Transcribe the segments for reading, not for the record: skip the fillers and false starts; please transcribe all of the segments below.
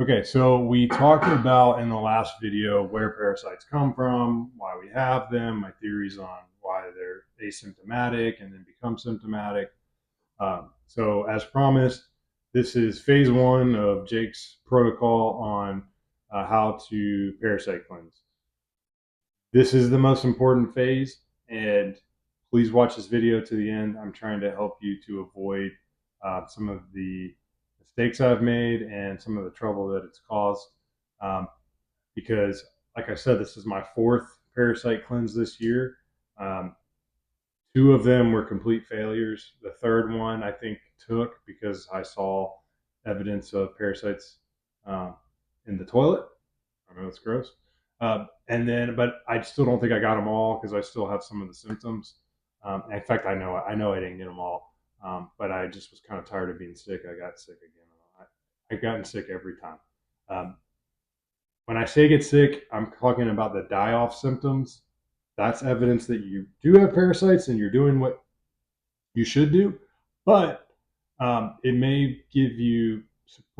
Okay, so we talked about in the last video where parasites come from, why we have them, my theories on why they're asymptomatic and then become symptomatic. So, as promised, this is phase one of Jake's protocol on how to parasite cleanse. This is the most important phase, and please watch this video to the end. I'm trying to help you to avoid some of the mistakes I've made and some of the trouble that it's caused. Um, because, like I said, this is my fourth parasite cleanse this year. Um, Two of them were complete failures. The third one I think took because I saw evidence of parasites um, in the toilet. I know it's gross. But I still don't think I got them all because I still have some of the symptoms. In fact, I know I didn't get them all, but I just was kind of tired of being sick. I got sick again. I've gotten sick every time. Um, when I say get sick, I'm talking about the die-off symptoms. That's evidence that you do have parasites and you're doing what you should do, but it may give you.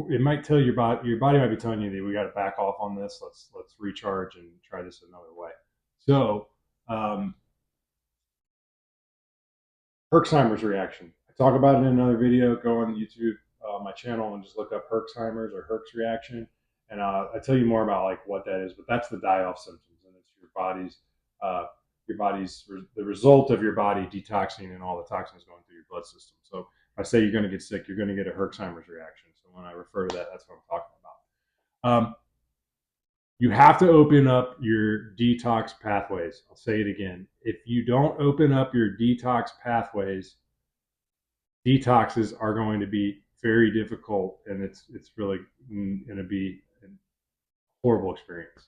It might tell your body. Your body might be telling you that we got to back off on this. Let's recharge and try this another way. So, um, Herxheimer's reaction. I talk about it in another video. Go on YouTube, my channel, and just look up Herxheimer's or Herx reaction, and I tell you more about like what that is. But that's the die-off symptoms, and it's uh, your body's the result of your body detoxing and all the toxins going through your blood system. So if I say you're going to get sick, you're going to get a Herxheimer's reaction. So when I refer to that, that's what I'm talking about. You have to open up your detox pathways. I'll say it again. If you don't open up your detox pathways, detoxes are going to be very difficult, and it's really going to be a horrible experience.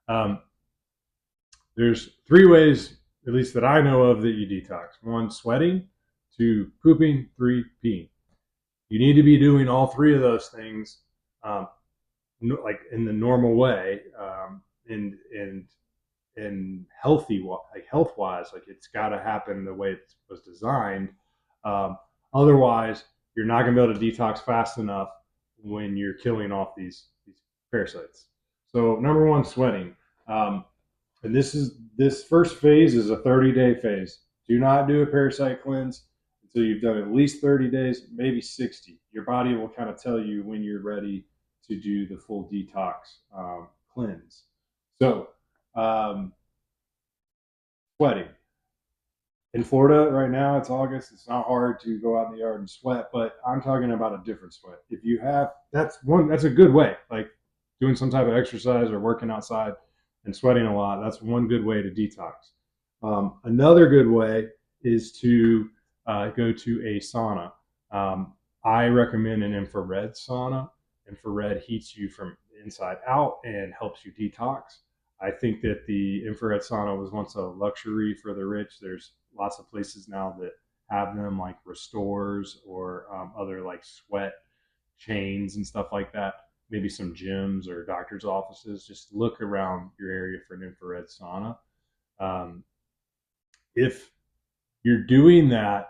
Um, there's three ways, at least that I know of, that you detox. One, sweating. Two, pooping. Three, peeing. You need to be doing all three of those things, like in the normal way, and healthy, like health wise, like it's got to happen the way it was designed. Otherwise, you're not going to be able to detox fast enough when you're killing off these parasites. So number one, sweating. And this first phase is a 30-day phase. Do not do a parasite cleanse until you've done at least 30 days, maybe 60. Your body will kind of tell you when you're ready to do the full detox cleanse. So, um, sweating. In Florida right now, it's August. It's not hard to go out in the yard and sweat, but I'm talking about a different sweat. If you have, that's a good way. Like doing some type of exercise or working outside and sweating a lot. That's one good way to detox. Another good way is to go to a sauna. Um, I recommend an infrared sauna. Infrared heats you from inside out and helps you detox. I think that the infrared sauna was once a luxury for the rich. There's lots of places now that have them, like Restores or other like sweat chains and stuff like that. Maybe some gyms or doctor's offices. Just look around your area for an infrared sauna. Um, if you're doing that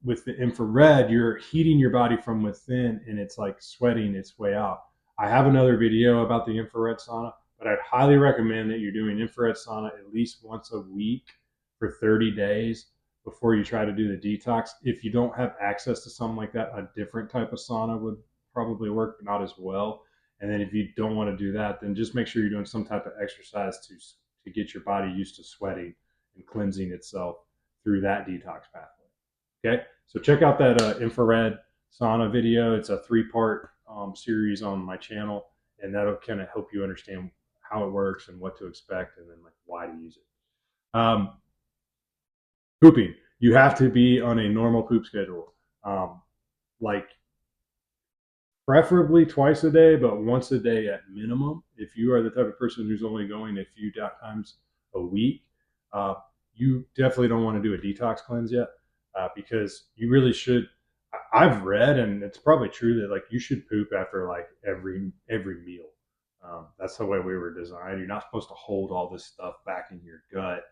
with the infrared, you're heating your body from within and it's like sweating its way out. I have another video about the infrared sauna, but I'd highly recommend that you're doing infrared sauna at least once a week for 30 days before you try to do the detox. If you don't have access to something like that, a different type of sauna would probably work, but not as well. And then if you don't want to do that, then just make sure you're doing some type of exercise to get your body used to sweating and cleansing itself through that detox pathway. Okay, so check out that infrared sauna video. It's a three-part series on my channel, and that'll kind of help you understand how it works and what to expect, and then like why to use it. Pooping. You have to be on a normal poop schedule, like preferably twice a day, but once a day at minimum. If you are the type of person who's only going a few times a week, uh, you definitely don't want to do a detox cleanse yet, because you really should. I've read, and it's probably true, that like you should poop after like every meal. That's the way we were designed. You're not supposed to hold all this stuff back in your gut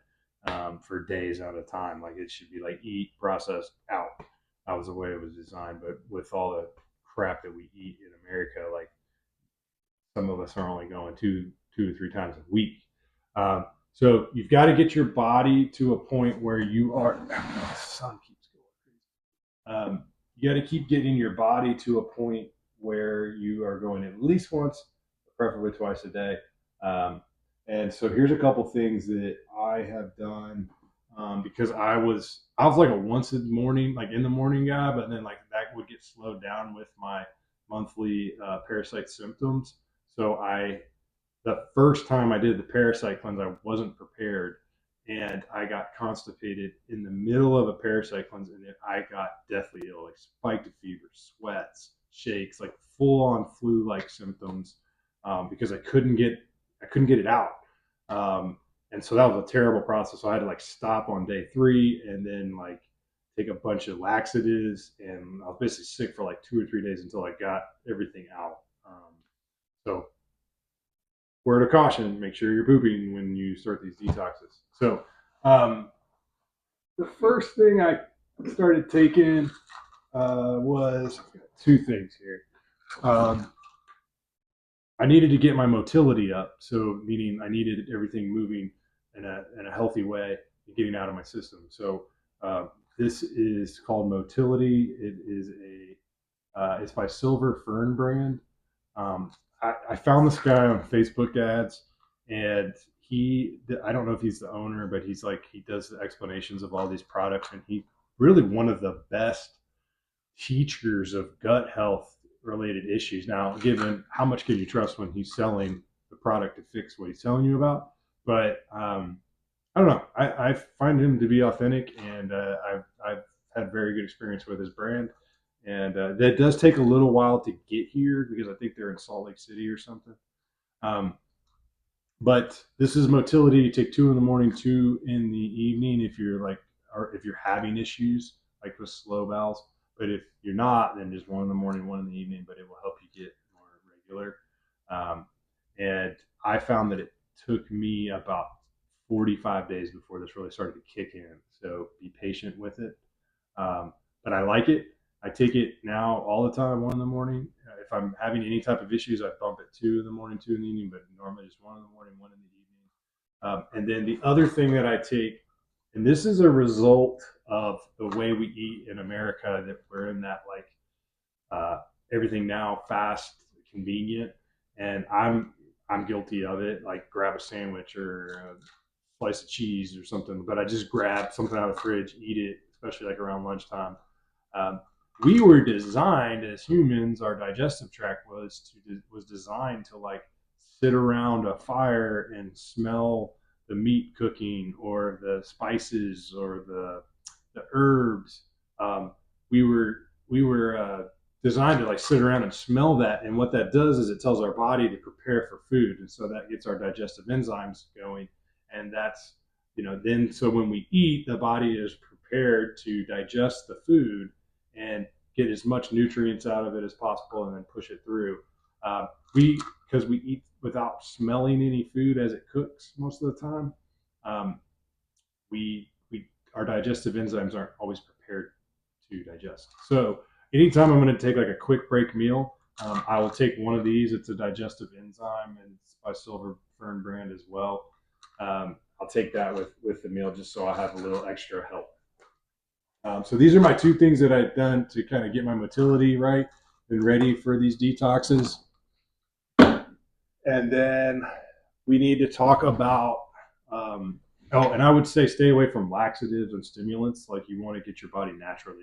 for days at a time. Like it should be like eat, process, out. That was the way it was designed. But with all the crap that we eat in America, like some of us are only going two or three times a week. Um, so you've got to get your body to a point where you are. The sun keeps going. You got to keep getting your body to a point where you are going at least once, preferably twice a day. Um, and so here's a couple things that I have done because I was like a once in the morning, like in the morning guy, but then like that would get slowed down with my monthly parasite symptoms. So the first time I did the parasite cleanse, I wasn't prepared, and I got constipated in the middle of a parasite cleanse, and I got deathly ill, like spiked fever, sweats, shakes, like full on flu like symptoms, because I couldn't get it out, and so that was a terrible process. So I had to like stop on day three, and then like take a bunch of laxatives, and I was basically sick for like 2 or 3 days until I got everything out. So word of caution: make sure you're pooping when you start these detoxes. So, um, the first thing I started taking was two things here. Um, I needed to get my motility up, so meaning I needed everything moving in a healthy way and getting out of my system. So, this is called Motility. It is it's by Silver Fern brand. Um, I found this guy on Facebook ads, and I don't know if he's the owner, but he does the explanations of all these products, and he really one of the best teachers of gut health related issues. Now, given how much can you trust when he's selling the product to fix what he's telling you about? But I don't know. I find him to be authentic, and I've had very good experience with his brand. And that does take a little while to get here because I think they're in Salt Lake City or something. Um, but this is motility. You take two in the morning, two in the evening if you're like, or if you're having issues like with slow bowels. But if you're not, then just one in the morning, one in the evening. But it will help you get more regular. Um, and I found that it took me about 45 days before this really started to kick in. So be patient with it. But I like it. I take it now all the time, one in the morning. If I'm having any type of issues, I bump it two in the morning, two in the evening, but normally just one in the morning, one in the evening. And then the other thing that I take, and this is a result of the way we eat in America, that we're in that like uh, everything now fast, convenient, and I'm guilty of it. Like grab a sandwich or a slice of cheese or something, but I just grab something out of the fridge, eat it, especially like around lunchtime. Um, we were designed as humans. Our digestive tract was designed to like sit around a fire and smell the meat cooking or the spices or the herbs. We were designed to like sit around and smell that, and what that does is it tells our body to prepare for food, and so that gets our digestive enzymes going, and that's then so when we eat, the body is prepared to digest the food and get as much nutrients out of it as possible, and then push it through. We Because we eat without smelling any food as it cooks most of the time. Um, we our digestive enzymes aren't always prepared to digest. So anytime I'm going to take like a quick break meal, I will take one of these. It's a digestive enzyme, and it's by Silver Fern brand as well. I'll take that with the meal just so I have a little extra help. So these are my two things that I've done to kind of get my motility right and ready for these detoxes. And then we need to talk about and I would say stay away from laxatives and stimulants. Like you want to get your body naturally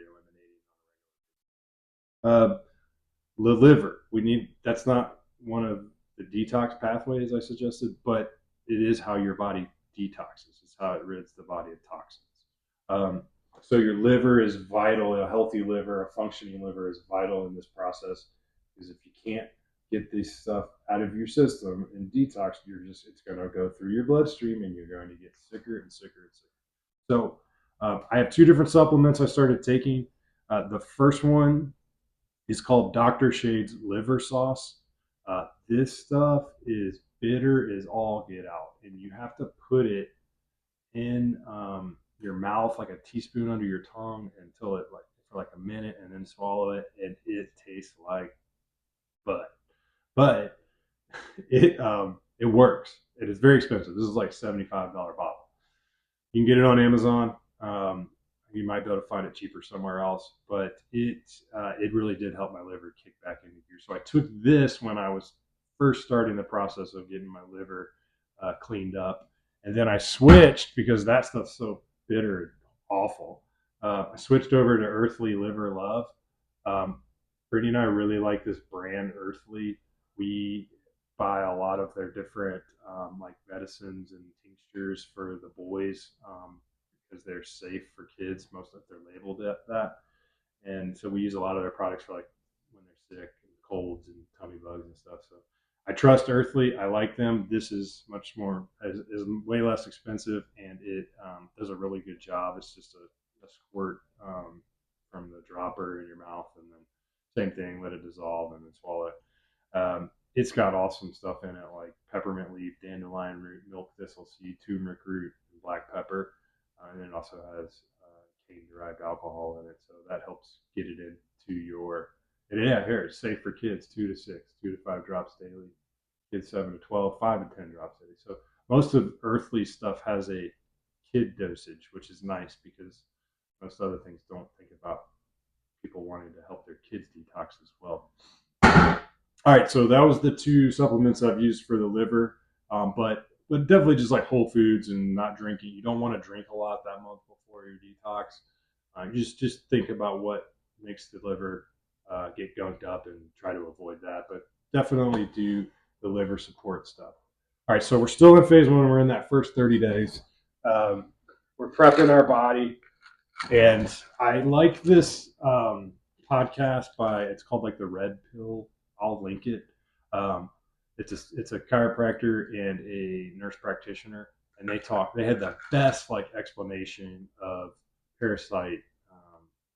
eliminated. The liver, we need. That's not one of the detox pathways I suggested, but it is how your body detoxes. It's how it rids the body of toxins. Um, so your liver is vital. A healthy liver, a functioning liver, is vital in this process because if you can't get this stuff out of your system and detox, it's going to go through your bloodstream and you're going to get sicker and sicker and sicker. So I have two different supplements I started taking. The first one is called Dr. Shade's Liver Sauce. This stuff is bitter as all get out, and you have to put it in your mouth like a teaspoon under your tongue until it like for like a minute, and then swallow it, and it tastes like butt. But it works. It is very expensive. This is like $75 bottle. You can get it on Amazon. Um, you might be able to find it cheaper somewhere else, but it really did help my liver kick back into gear. So I took this when I was first starting the process of getting my liver cleaned up, and then I switched because that stuff's so bitter and awful. I switched over to Earthly Liver Love. Um, Brittany and I really like this brand, Earthly. We buy a lot of their different like medicines and tinctures for the boys because they're safe for kids. Most of they're labeled at that, and so we use a lot of their products for like when they're sick and colds and tummy bugs and stuff. So I trust Earthly. I like them. This is much more is way less expensive, and it does a really good job. It's just a squirt from the dropper in your mouth, and then same thing, let it dissolve and then swallow it. It's got awesome stuff in it like peppermint leaf, dandelion root, milk thistle seed, turmeric root, and black pepper. And it also has cane derived alcohol in it. So that helps get it into your. And yeah, here it's safe for kids 2 to 6, 2 to 5 drops daily. Kids 7 to 12, 5 to 10 drops daily. So most of Earthly stuff has a kid dosage, which is nice because most other things don't think about people wanting to help their kids detox as well. All right, so that was the two supplements I've used for the liver, but definitely just like whole foods and not drinking. You don't want to drink a lot that month before your detox. Just think about what makes the liver get gunked up and try to avoid that. But definitely do the liver support stuff. All right, so we're still in phase one. We're in that first 30 days. We're prepping our body, and I like this podcast by. It's called like the Red Pill. I'll link it. Um, it's a chiropractor and a nurse practitioner, and They had the best like explanation of parasite.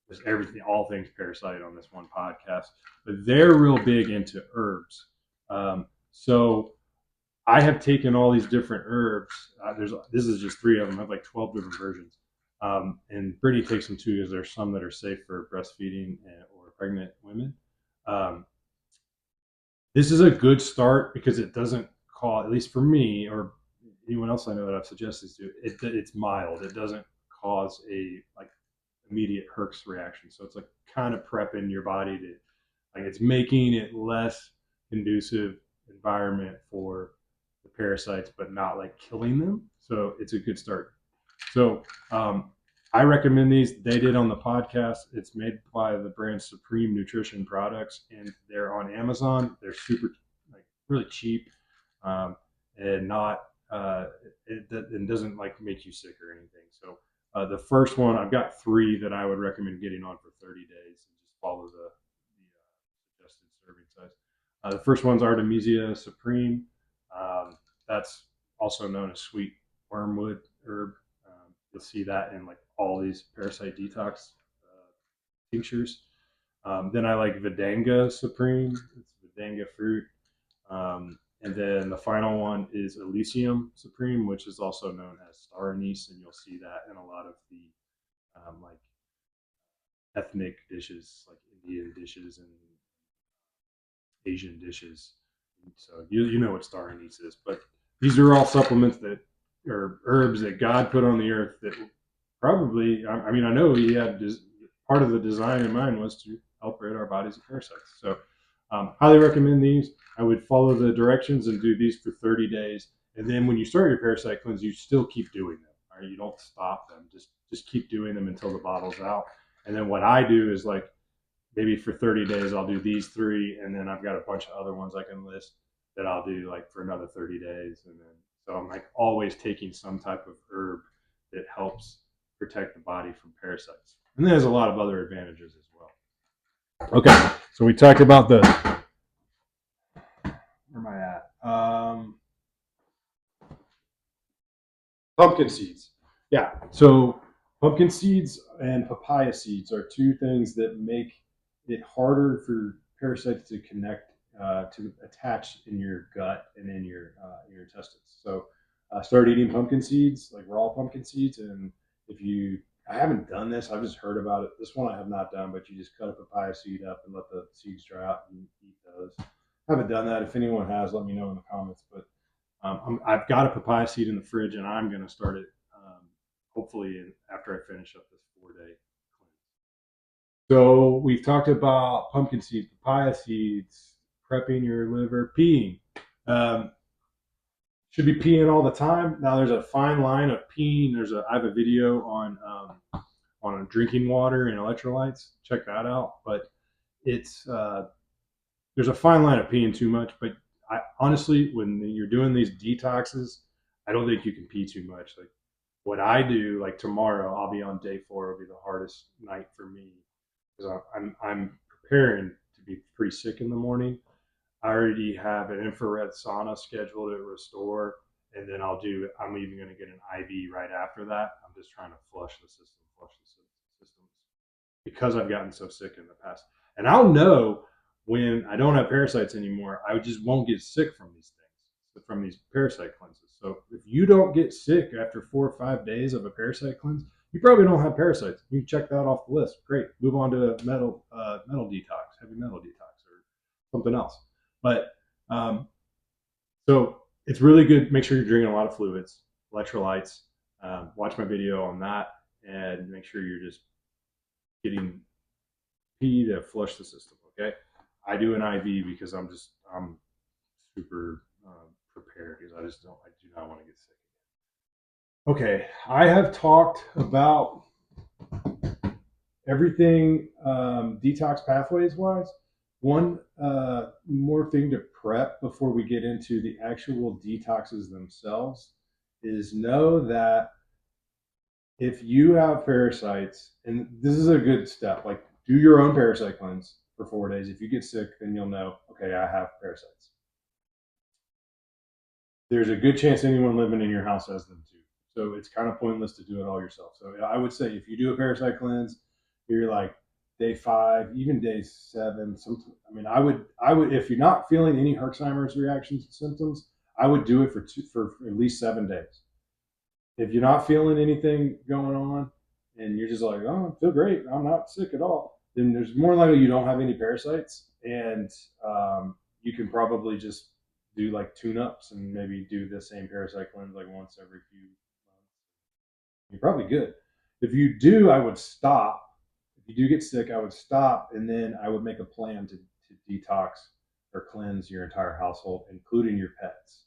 There's everything, all things parasite on this one podcast, but they're real big into herbs. So I have taken all these different herbs. This is just 3 of them. I have like 12 different versions. And Brittany takes them too because there's some that are safe for breastfeeding or pregnant women. Um, this is a good start because it doesn't cause, at least for me or anyone else I know that I've suggested to, it's mild. It doesn't cause a like immediate Herx reaction. So it's like kind of prepping your body to like it's making it less conducive environment for the parasites, but not like killing them. So it's a good start. So I recommend these. They did on the podcast. It's made by the brand Supreme Nutrition Products, and they're on Amazon. They're super, like, really cheap, and not it doesn't like make you sick or anything. So the first one, I've got 3 that I would recommend getting on for 30 days, and just follow the suggested serving size. The first one's Artemisia Supreme. That's also known as sweet wormwood herb. You'll see that in like all these parasite detox tinctures. Then I like Vidanga Supreme. It's Vidanga fruit. And then the final one is Elysium Supreme, which is also known as star anise, and you'll see that in a lot of the like ethnic dishes, like Indian dishes and Asian dishes. So you know what star anise is, but these are all supplements that are herbs that God put on the earth that probably, I mean, I know he had part of the design in mind was to help rid our bodies of parasites. So highly recommend these. I would follow the directions and do these for 30 days. And then when you start your parasite cleanse, you still keep doing them. All right? You don't stop them. Just keep doing them until the bottle's out. And then what I do is like maybe for 30 days I'll do these 3, and then I've got a bunch of other ones I can list that I'll do like for another 30 days, and then so I'm like always taking some type of herb that helps protect the body from parasites. And there's a lot of other advantages as well. Okay, so we talked about the where am I at? Pumpkin seeds. Yeah, so pumpkin seeds and papaya seeds are 2 things that make it harder for parasites to connect to attach in your gut and in your intestines. So start eating pumpkin seeds, like raw pumpkin seeds, and if you I haven't done this. I've just heard about it. This one I have not done, but you just cut a papaya seed up and let the seeds dry out and eat those. haven't done that. If anyone has, let me know in the comments. But I've got a papaya seed in the fridge, and I'm going to start it hopefully after I finish up this 4 day cleanse. So we've talked about pumpkin seeds, papaya seeds, prepping your liver, peeing. Um, should be peeing all the time. Now there's a fine line of peeing. I have a video on drinking water and electrolytes. Check that out. But it's there's a fine line of peeing too much. But honestly, when you're doing these detoxes, I don't think you can pee too much. Like what I do, like tomorrow, I'll be on day 4. It'll be the hardest night for me because I'm preparing to be pretty sick in the morning. I already have an infrared sauna scheduled at Restore, and then I'm even going to get an IV right after that. I'm just trying to flush the systems because I've gotten so sick in the past. And I'll know when I don't have parasites anymore, I just won't get sick from these things, from these parasite cleanses. So if you don't get sick after 4 or 5 days of a parasite cleanse, you probably don't have parasites. You can check that off the list. Great. Move on to metal detox, heavy metal detox, or something else. But um, so it's really good. Make sure you're drinking a lot of fluids, electrolytes. Watch my video on that, and make sure you're just getting pee to flush the system. Okay, I do an IV because I'm super prepared because I do not want to get sick. Okay, I have talked about everything detox pathways wise. One more thing to prep before we get into the actual detoxes themselves is know that if you have parasites, and this is a good step, like do your own parasite cleanse for 4 days. If you get sick, then you'll know, okay, I have parasites. There's a good chance anyone living in your house has them too. So it's kind of pointless to do it all yourself. So I would say if you do a parasite cleanse, you're like day 5, even day 7. I would if you're not feeling any Herxheimer's reactions and symptoms, I would do it for at least 7 days. If you're not feeling anything going on and you're just like, oh, I feel great, I'm not sick at all, then there's more likely you don't have any parasites, and you can probably just do like tune-ups and maybe do the same parasite cleanse like once every few months. You're probably good. If you do, I would stop. If you do get sick, I would stop, and then I would make a plan to detox or cleanse your entire household, including your pets.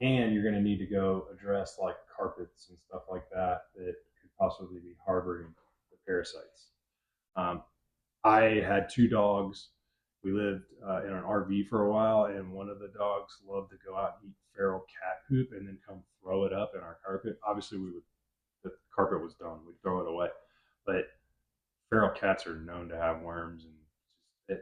And you're going to need to go address like carpets and stuff like that that could possibly be harboring the parasites. Um, I had 2 dogs. We lived in an RV for a while, and one of the dogs loved to go out and eat feral cat poop and then come throw it up in our carpet. Obviously, the carpet was done. We'd throw it away. But feral cats are known to have worms, and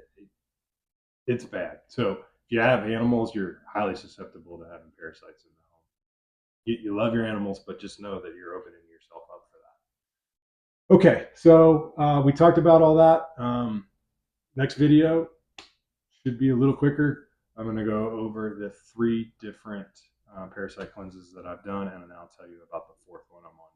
it's bad. So if you have animals, you're highly susceptible to having parasites in the home. You love your animals, but just know that you're opening yourself up for that. Okay, so we talked about all that. Next video should be a little quicker. I'm going to go over the 3 different parasite cleanses that I've done, and then I'll tell you about the 4th one I'm on